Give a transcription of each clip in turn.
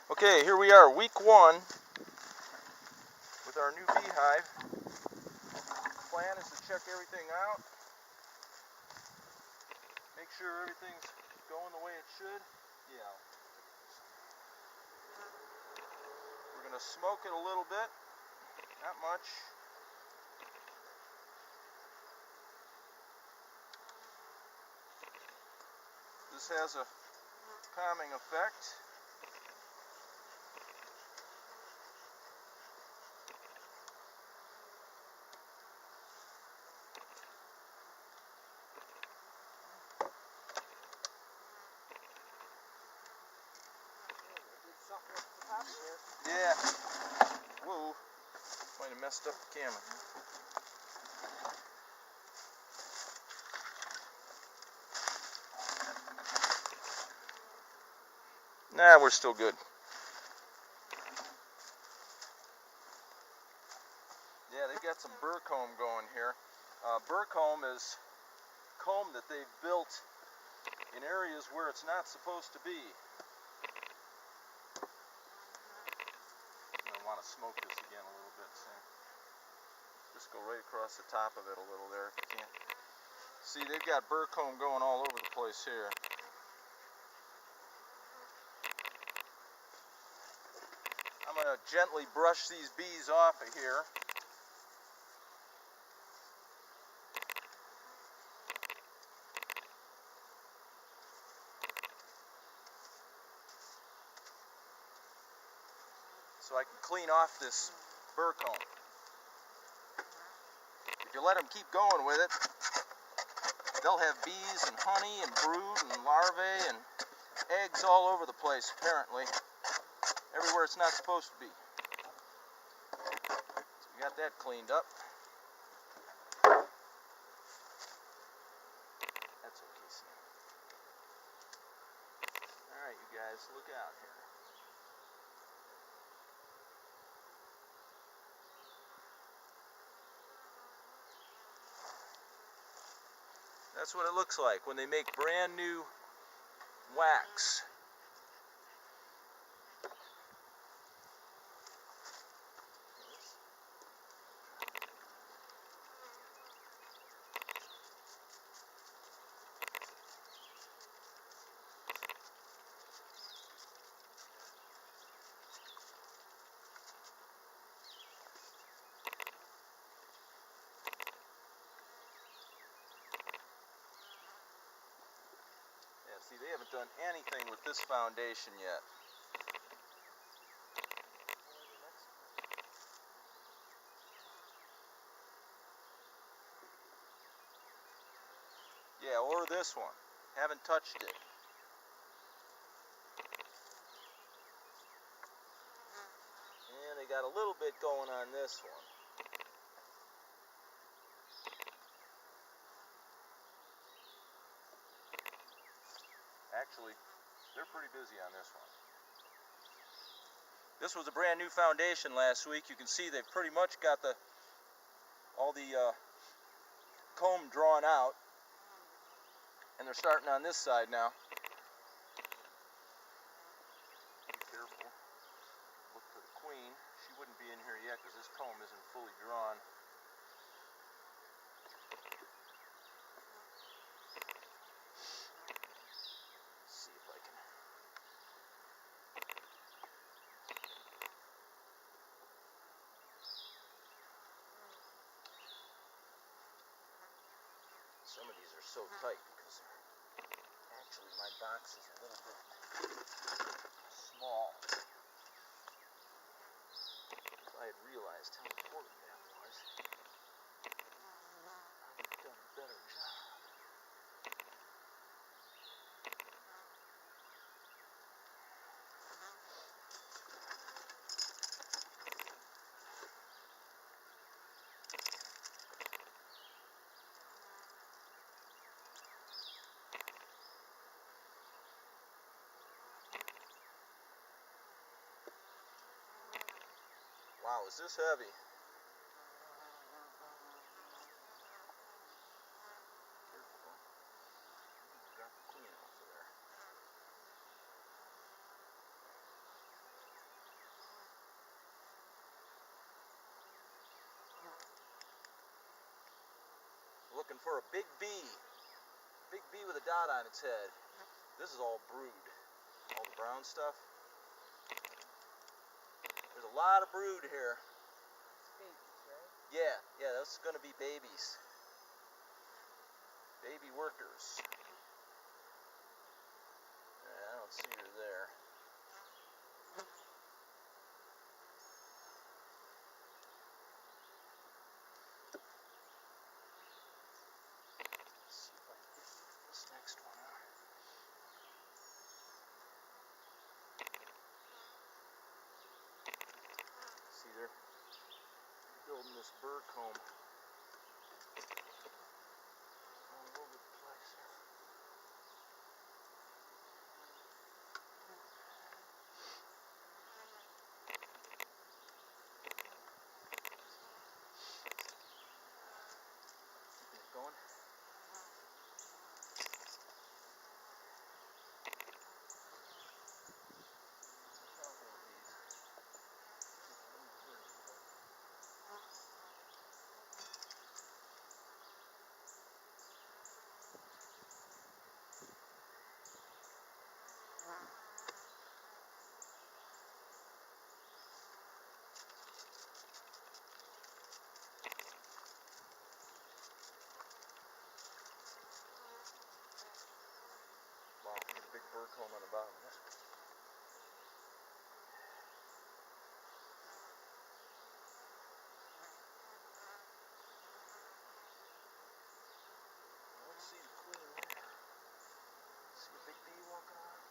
Okay, here we are, week 1 with our new beehive. The plan is to check everything out, make sure everything's going the way it should. Yeah. We're going to smoke it a little bit, not much. This has a calming effect. Yeah. Whoa. Might have messed up the camera. Nah, we're still good. Yeah, they've got some burr comb going here. Burr comb is comb that they've built in areas where it's not supposed to be. I want to smoke this again a little bit. Just go right across the top of it a little there if you can. See, they've got burr comb going all over the place here. I'm going to gently brush these bees off of here. So I can clean off this burr comb. If you let them keep going with it, they'll have bees and honey and brood and larvae and eggs all over the place, apparently. Everywhere it's not supposed to be. So we got that cleaned up. That's okay, Sam. Alright, you guys, look out here. That's what it looks like when they make brand new wax. See, they haven't done anything with this foundation yet. Yeah, or this one. Haven't touched it. And they got a little bit going on this one. Actually, they're pretty busy on this one. This was a brand new foundation last week. You can see they've pretty much got all the comb drawn out, and they're starting on this side now. Be careful. Look for the queen. She wouldn't be in here yet because this comb isn't fully drawn. Some of these are so tight because actually my box is a little bit small. If I had realized how important that was, I would have done a better job. Wow, is this heavy? Careful. Got the queen off of there. looking for a big bee. Big bee with a dot on its head. This is all brood. All the brown stuff. There's a lot of brood here. Babies, right? Yeah, that's going to be babies. Baby workers. Yeah, I don't see her there. Let's see if I can get this next one out. See, they're building this burr comb all over the place here. Keeping it going. Wow, look at a big burr comb on the bottom of this. I don't see the queen there. See a big bee walking around?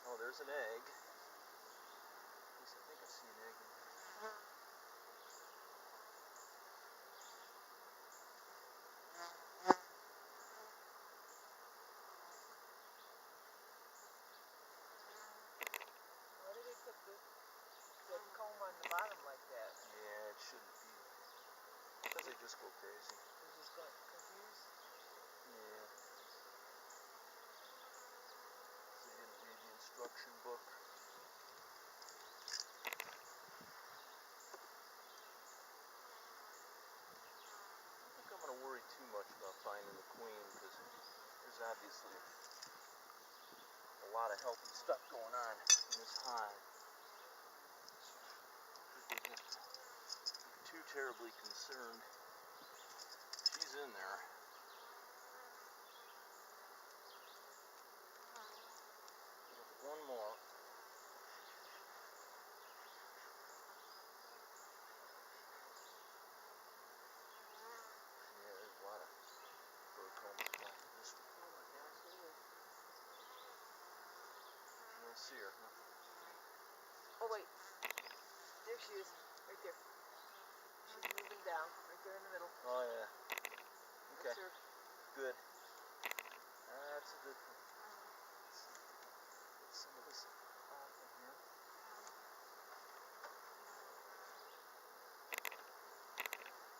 Oh, there's an egg. At least I think I see an egg in there. Why did they put the comb on the bottom like that? Yeah, it shouldn't be. Because they just go crazy. They're just got confused? Yeah. They didn't read the instruction book. I don't think I'm going to worry too much about finding the queen because there's obviously a lot of healthy stuff going on in this hive. So I don't think we have to be too terribly concerned. She's in there. Look at one more. Yeah, there's a lot of burr combs back in this one. Oh my gosh, look at this. You don't see her, huh? Oh wait, there she is, right there. She's moving down, right there in the middle. Oh yeah. Okay. That's her. Good. That's a good thing. Let's see. Get some of this off in here.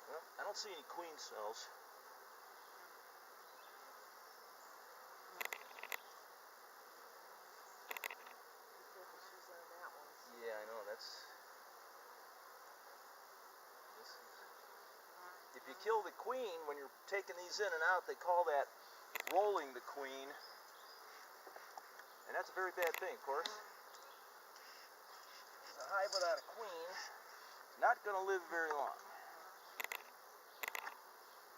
Well, I don't see any queen cells. Be careful, she's on that one. Yeah, I know. This is. If you kill the queen when you're taking these in and out, they call that rolling the queen, and that's a very bad thing, of course. A hive without a queen is not going to live very long.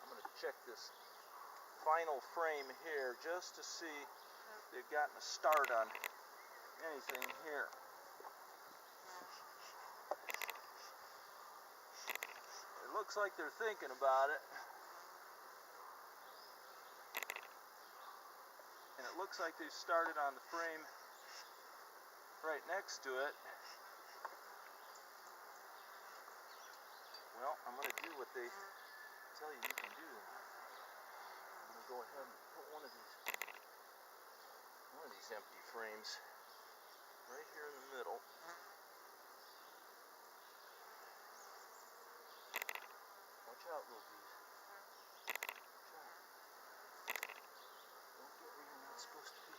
I'm going to check this final frame here just to see if they've gotten a start on anything here. It looks like they're thinking about it. And it looks like they've started on the frame right next to it. Well, I'm going to do what they tell you can do. I'm going to go ahead and put one of these empty frames right here in the middle. Watch out, little bees. Watch out. Don't get where you're not supposed to be.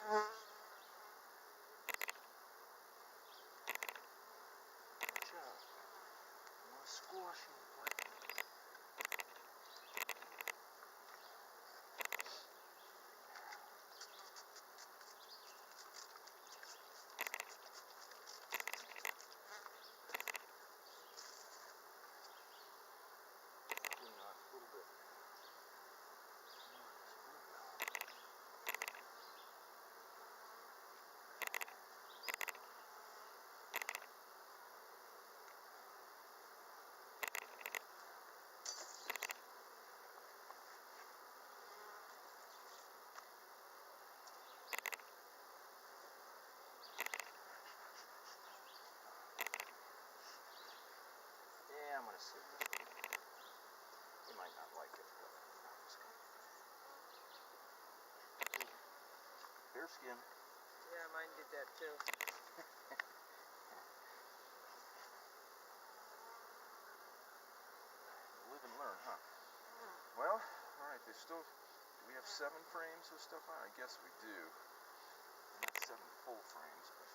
Watch out. I'm gonna squash you, buddy. Clean off a little bit. Yeah, I'm gonna see this one. You might not like it, but I'm just gonna. Bear skin. Yeah, mine did that too. Live and learn, huh? Well, alright, there's still. Do we have 7 frames of stuff on? I guess we do. Not 7 full frames, but.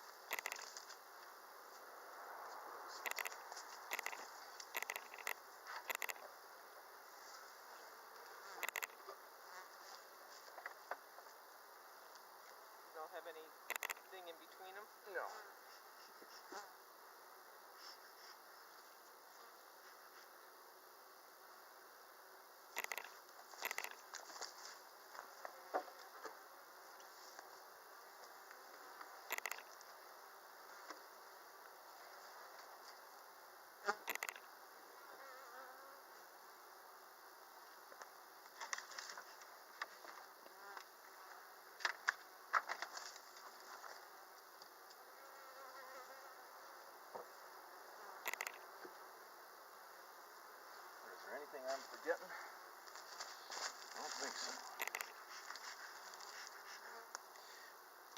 You don't have anything in between them? No. Is there anything I'm forgetting? I don't think so.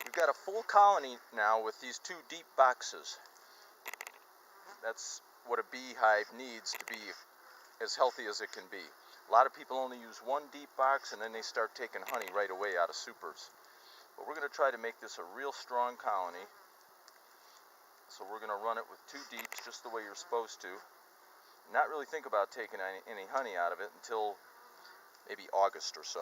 We've got a full colony now with these 2 deep boxes. That's what a beehive needs to be as healthy as it can be. A lot of people only use 1 deep box and then they start taking honey right away out of supers. But we're going to try to make this a real strong colony. So we're going to run it with 2 deeps just the way you're supposed to. Not really think about taking any honey out of it until maybe August or so.